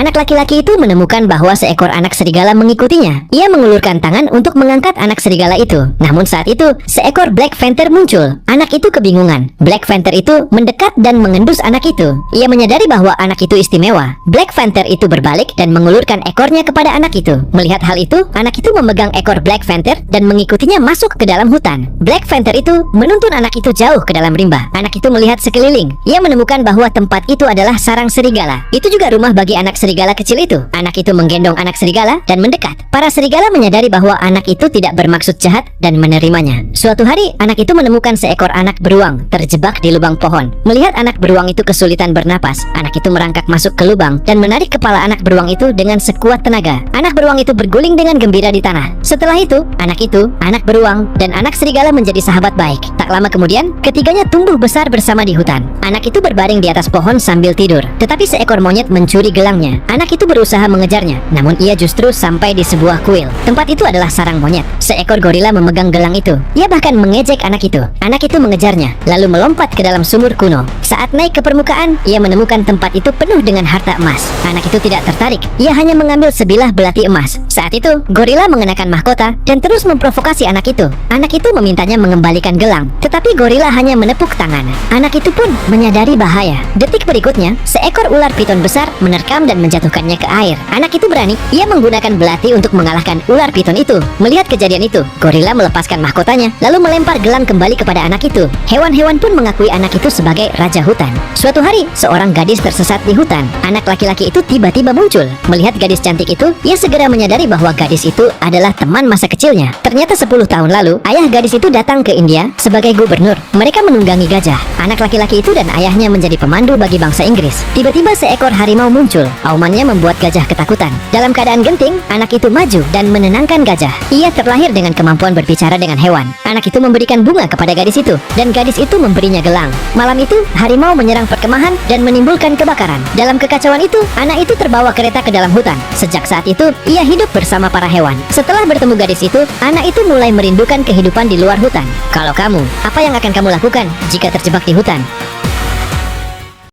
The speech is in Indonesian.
Anak laki-laki itu menemukan bahwa seekor anak serigala mengikutinya. Ia mengulurkan tangan untuk mengangkat anak serigala itu. Namun saat itu, seekor Black Panther muncul. Anak itu kebingungan. Black Panther itu mendekat dan mengendus anak itu. Ia menyadari bahwa anak itu istimewa. Black Panther itu berbalik dan mengulurkan ekornya kepada anak itu. Melihat hal itu, anak itu memegang ekor Black Panther dan mengikutinya masuk ke dalam hutan. Black Panther itu menuntun anak itu jauh ke dalam rimba. Anak itu melihat sekeliling. Ia menemukan bahwa tempat itu adalah sarang serigala. Itu juga rumah bagi anak serigala kecil itu. Anak itu menggendong anak serigala dan mendekat. Para serigala menyadari bahwa anak itu tidak bermaksud jahat dan menerimanya. Suatu hari, anak itu menemukan seekor anak beruang terjebak di lubang pohon. Melihat anak beruang itu kesulitan bernapas, anak itu merangkak masuk ke lubang dan menarik kepala anak beruang itu dengan sekuat tenaga. Anak beruang itu berguling dengan gembira di tanah. Setelah itu, anak beruang, dan anak serigala menjadi sahabat baik. Tak lama kemudian, ketiganya tumbuh besar bersama di hutan. Anak itu berbaring di atas pohon sambil tidur. Tetapi seekor monyet mencuri gelangnya. Anak itu berusaha mengejarnya, namun ia justru sampai di sebuah kuil. Tempat itu adalah sarang monyet. Seekor gorila memegang gelang itu. Ia bahkan mengejek anak itu. Anak itu mengejarnya, lalu melompat ke dalam sumur kuno. Saat naik ke permukaan, ia menemukan tempat itu penuh dengan harta emas. Anak itu tidak tertarik. Ia hanya mengambil sebilah belati emas. Saat itu, gorila mengenakan mahkota dan terus memprovokasi anak itu. Anak itu memintanya mengembalikan gelang, tetapi gorila hanya menepuk tangan. Anak itu pun menyadari bahaya. Detik berikutnya, seekor ular piton besar menerkam dan menjatuhkannya ke air. Anak itu berani. Ia menggunakan belati untuk mengalahkan ular piton itu. Melihat kejadian itu, gorila melepaskan mahkotanya, lalu melempar gelang kembali kepada anak itu. Hewan-hewan pun mengakui anak itu sebagai raja hutan. Suatu hari, seorang gadis tersesat di hutan. Anak laki-laki itu tiba-tiba muncul. Melihat gadis cantik itu, ia segera menyadari bahwa gadis itu adalah teman masa kecilnya. Ternyata 10 tahun lalu, ayah gadis itu datang ke India sebagai gubernur. Mereka menunggangi gajah. Anak laki-laki itu dan ayahnya menjadi pemandu bagi bangsa Inggris. Tiba-tiba seekor harimau muncul. Aumannya membuat gajah ketakutan. Dalam keadaan genting, anak itu maju dan menenangkan gajah. Ia terlahir dengan kemampuan berbicara dengan hewan. Anak itu memberikan bunga kepada gadis itu, dan gadis itu memberinya gelang. Malam itu, harimau menyerang perkemahan dan menimbulkan kebakaran. Dalam kekacauan itu, anak itu terbawa kereta ke dalam hutan. Sejak saat itu, ia hidup bersama para hewan. Setelah bertemu gadis itu, anak itu mulai merindukan kehidupan di luar hutan. Kalau kamu, apa yang akan kamu lakukan jika terjebak di hutan?